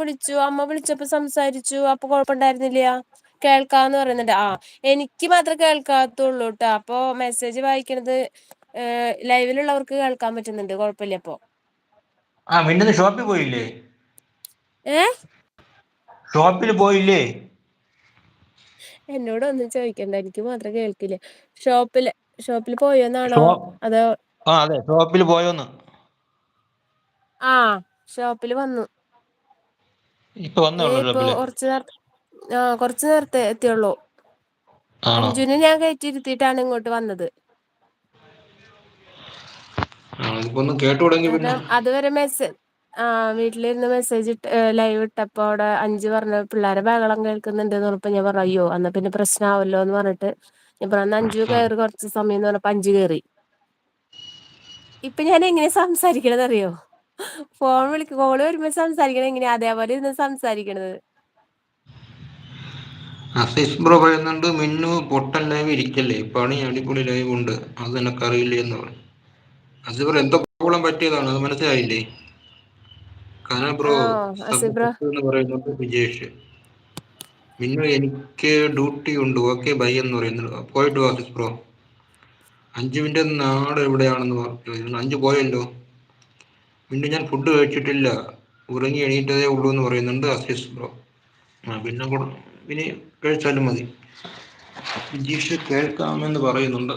വിളിച്ചു അമ്മ വിളിച്ചപ്പോ സംസാരിച്ചു അപ്പൊ കൊഴപ്പുണ്ടായിരുന്നില്ല. കേൾക്കാന്ന് പറയുന്നുണ്ട്. എനിക്ക് മാത്രമേ കേൾക്കാത്തുള്ളൂട്ടോ. അപ്പൊ മെസ്സേജ് വായിക്കണത് ലൈവിലുള്ളവർക്ക് കേൾക്കാൻ പറ്റുന്നുണ്ട്. കുഴപ്പമില്ല ഇപ്പൊ. മിന്നുന് ഷോപ്പിൽ പോയില്ലേ? ഏ ഷോപ്പിൽ പോയില്ലേ? എന്നോട് ഒന്നും ചോദിക്കണ്ട. എനിക്ക് മാത്രം കേൾക്കില്ല. ഷോപ്പില് പോയോന്നാണോ? ഷോ അതോ അതെ ഷോപ്പിൽ പോയോന്ന്. ഷോപ്പില് വന്നു. ഇപ്പൊ വന്നേ ഉള്ളൂ ഇപ്പൊ ഷോപ്പില്. കൊറച്ചു നേരത്തെ എത്തിയുള്ളൂ. ആണോ? അഞ്ജുനെ ഞാൻ കയറ്റിയിരുത്തിട്ടാണ് ഇങ്ങോട്ട് വന്നത്. ഇതിപ്പോ ഒന്നും കേട്ടുടങ്കി പിന്നെ. കാരണം അതുവരെ വീട്ടിലിരുന്ന് മെസ്സേജ് ലൈവ് ഇട്ടപ്പോ അവിടെ അഞ്ചു പറഞ്ഞു പിള്ളേരെ ബഹളം കേൾക്കുന്നുണ്ട്ന്ന് പറഞ്ഞപ്പോ ഞാൻ പറഞ്ഞു അയ്യോ എന്നാ പിന്നെ പ്രശ്നമാവല്ലോ എന്ന് പറഞ്ഞിട്ട് ഞാൻ പറഞ്ഞു അഞ്ചു കയറി കുറച്ച് സമയംന്ന് പറഞ്ഞപ്പോ അഞ്ചു കയറി. ഇപ്പൊ ഞാൻ എങ്ങനെ സംസാരിക്കണത് അറിയോ? കോള് വരുമ്പോ സംസാരിക്കണത് എങ്ങനെയാ അതേപോലെ ഇരുന്ന് സംസാരിക്കണത്. അസീസ് ബ്രോ പറയുന്നുണ്ട് മിന്നു പൊട്ടൻ ലൈവ് ഇരിക്കല്ലേ, പണി അടിപൊളി ലൈവ് ഉണ്ട് അത് നിനക്കറിയില്ലേ എന്ന് പറഞ്ഞു. അസീസ് ബ്രോ എന്തോ പ്രോബ്ലം പറ്റിയതാണ്, അത് മനസ്സിലായില്ലേ? കനൽ ബ്രോ അസി സബ് ബ്രോ എന്ന് പറയുന്നുണ്ട് വിജേഷ്. മിന്നു എനിക്ക് ഡ്യൂട്ടി ഉണ്ട് ഓക്കെ ബൈ എന്ന് പറയുന്നുണ്ട്. പോയിട്ട് വാ അസീസ് ബ്രോ. അഞ്ചുവിന്റെ നാട് എവിടെയാണെന്ന് പറഞ്ഞു. അഞ്ചു പോയല്ലോ. പിന്നെ ഞാൻ ഫുഡ് കഴിച്ചിട്ടില്ല, ഉറങ്ങി എണീറ്റതേ ഉള്ളൂ എന്ന് പറയുന്നുണ്ട് അസീസ് ബ്രോ. പിന്നെ ഇനി കഴിച്ചാലും മതി. വിജീഷ് കേൾക്കാമെന്ന് പറയുന്നുണ്ട്.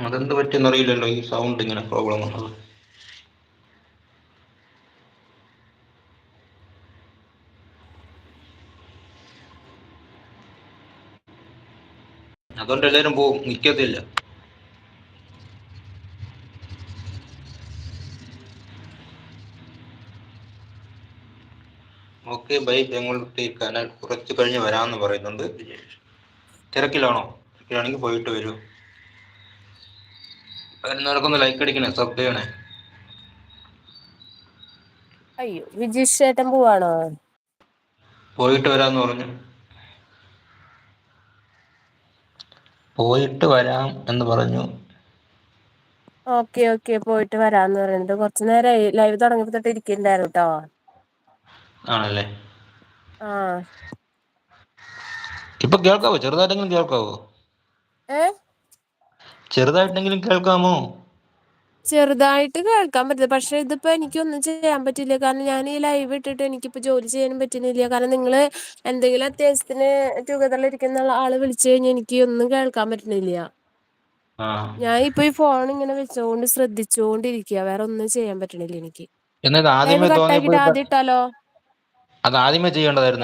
അതെന്ത് പറ്റിയെന്ന് അറിയില്ലല്ലോ, ഈ സൗണ്ട് ഇങ്ങനെ പ്രോബ്ലം വന്നത്. അതുകൊണ്ട് എല്ലാവരും പോവും, നിൽക്കത്തില്ല. ഓക്കെ ബൈ പെങ്ങളുട്ടി. കനൽ കുറച്ച് കഴിഞ്ഞ് വരാമെന്ന് പറയുന്നുണ്ട് വിജേഷ്. തിരക്കിലാണോ? തിരക്കിലാണെങ്കിൽ പോയിട്ട് വരൂ. വരുന്നവർക്കൊന്ന് ലൈക്ക് അടിക്കണേ, സബ് ചെയ്യണേ. അയ്യോ വിജീഷ് ചേട്ടൻ പോവാണോ? പോയിട്ട് വരാമെന്ന് പറഞ്ഞു. പോയിട്ട് വരാം എന്ന് പറഞ്ഞു. ഓക്കെ പോയിട്ട് വരാന്ന് പറയുന്നുണ്ട്. കുറച്ചു നേരമായി ലൈവ് തുടങ്ങിയപ്പോ തൊട്ട് ഇരിക്കണ്ടായിരുന്നു കേട്ടോ. ആണല്ലേ? ആഹ് ഇപ്പൊ കേൾക്കാവോ? ചെറുതായിട്ടെങ്കിലും കേൾക്കാവോ? ചെറുതായിട്ടെങ്കിലും കേൾക്കാമോ? ചെറുതായിട്ട് കേൾക്കാൻ പറ്റില്ല. പക്ഷെ ഇതിപ്പോ എനിക്കൊന്നും ചെയ്യാൻ പറ്റില്ല. കാരണം ഞാൻ ഈ ലൈവ് ഇട്ടിട്ട് എനിക്കിപ്പോ ജോലി ചെയ്യാനും പറ്റുന്നില്ല. കാരണം നിങ്ങള് എന്തെങ്കിലും അത്യാവശ്യത്തിന് ടുഗദറിൽ ഇരിക്കുന്ന ആള് വിളിച്ചു കഴിഞ്ഞാൽ എനിക്ക് ഒന്നും കേൾക്കാൻ പറ്റണില്ല. ഞാൻ ഇപ്പൊ ഈ ഫോൺ ഇങ്ങനെ വെച്ചോണ്ട് ശ്രദ്ധിച്ചോണ്ടിരിക്കയാ, വേറെ ഒന്നും ചെയ്യാൻ പറ്റണില്ല എനിക്ക്. എന്നാൽ ഇത് ലൈവ് ആദ്യമേ തോന്നിയപ്പോ കട്ടാക്കിട്ട് ആദ്യം ഇട്ടാലോ? അത് ആദ്യമേ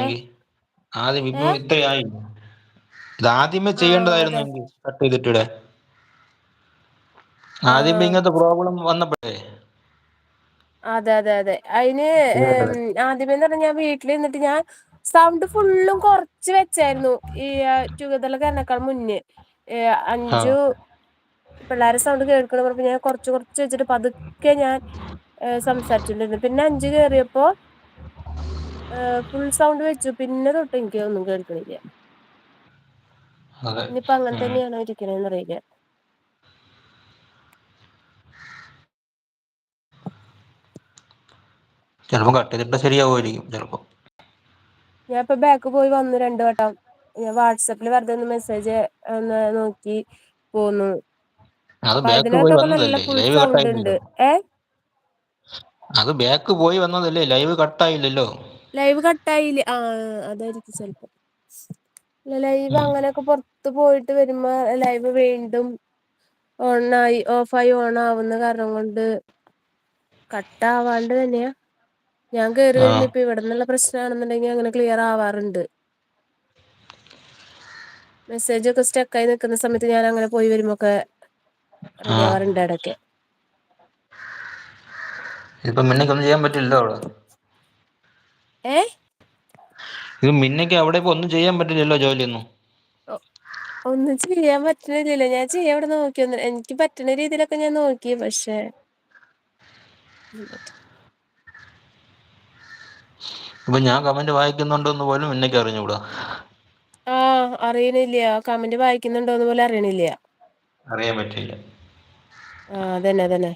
ഏഹ് ചെയ്യേണ്ടതായിരുന്നെങ്കിൽ. ആദ്യം ഇപ്പൊ ഏഹ് ഇത്രയായി, ഇത് ആദ്യമേ ചെയ്യേണ്ടതായിരുന്നു അതെ എങ്കിൽ കട്ട് ചെയ്തിട്ടിടെ. ആദ്യമേ ആഹ് ഇങ്ങനത്തെ പ്രോബ്ലം വന്നപ്പോഴേ അതെ അതിന് ചെയ്യേണ്ടത്. ആദ്യമേന്ന് പറഞ്ഞാ ഞാൻ വീട്ടിലിരുന്നിട്ട് ഞാൻ സൗണ്ട് ഫുള്ളും കുറച്ച് വെച്ചായിരുന്നു ഈ ടുഗദറിൽ കയറണേക്കാൾ മുന്നേ. ആ അഞ്ചു പിള്ളേരെ സൗണ്ട് കേൾക്കണ പറഞ്ഞപ്പോ ഞാൻ കുറച്ച് വെച്ചിട്ട് പതുക്കെ ഞാൻ സംസാരിച്ചോണ്ടിരുന്നു. പിന്നെ അഞ്ചു കേറിയപ്പോ ഫുൾ സൗണ്ട് വെച്ചു. പിന്നെ തൊട്ട് എനിക്ക് ഒന്നും കേൾക്കണില്ല. അതെ. ഇനിയിപ്പോ അങ്ങനെ ഉം. തന്നെയാണോ ഇരിക്കണേന്ന് അറിയില്ല. ചിലപ്പോ കട്ട് ചെയ്തിട്ട് ശരിയാവുമായിരിക്കും ചിലപ്പോ. ഞാൻ ഇപ്പ ബാക്ക് പോയി വന്നു 2 വട്ടം. ഞാൻ വാട്സആപ്പിൽ വെറുതെ ഒന്ന് മെസ്സേജ് ഒന്ന് നോക്കി പോന്നു. അത് അപ്പൊ ബാക്ക് പോയി അതിനകത്തൊക്കെ നല്ല വന്നതല്ലേ, ഫുൾ ലൈവ് സൗണ്ട് ഉണ്ട്. കട്ടായില്ലല്ലോ. അത് ബാക്ക് പോയി വന്നതല്ലേ, ലൈവ് കട്ടായില്ലല്ലോ. ലൈവ് കട്ടായില്ല. അതായിരിക്കും ചിലപ്പോ. ലൈവ് ഉം. അങ്ങനെയൊക്കെ പുറത്ത് പോയിട്ട് വരുമ്പോ ലൈവ് വീണ്ടും ഓഫായി ഓൺ ആവുന്ന കാരണം കൊണ്ട് കട്ടാവാണ്ട് തന്നെയാ. ഞാൻ കേറി ആ വരുമ്പോ ഇപ്പൊ ഇവിടന്നുള്ള പ്രശ്നമാണെന്നുണ്ടെങ്കിൽ അങ്ങനെ ക്ലിയർ ആവാറുണ്ട്. മെസ്സേജ് ഒക്കെ സ്റ്റക്ക് ആയി നിൽക്കുന്ന സമയത്ത് ഞാൻ അങ്ങനെ പോയി വരുമ്പോക്കെ ആ റെഡി ആവാറുണ്ട് ഇടയ്ക്ക്. ഇതിപ്പോ മിന്നക്കൊന്നും ചെയ്യാൻ പറ്റില്ലല്ലോ അവിടെ. ഇത് മിന്നക്ക് അവിടെ ഇപ്പൊ ഒന്നും ചെയ്യാൻ പറ്റില്ലല്ലോ, ജോലിയൊന്നും. ഒന്നും ചെയ്യാൻ പറ്റണില്ലല്ലോ. ഞാൻ ചെയ്യാൻ ഇവിടെ നോക്കി, എനിക്ക് പറ്റുന്ന രീതിയിലൊക്കെ ഞാൻ നോക്കി. പക്ഷെ ഇപ്പൊ ഞാൻ കമന്റ് വായിക്കുന്നുണ്ടോന്ന് പോലും മിന്നക്ക് അറിഞ്ഞൂടാ. അറിയണില്ല. കമന്റ് വായിക്കുന്നുണ്ടോന്ന് പോലും അറിയണില്ല. അറിയാൻ പറ്റില്ല. ആഹ് അതന്നെ അതന്നെ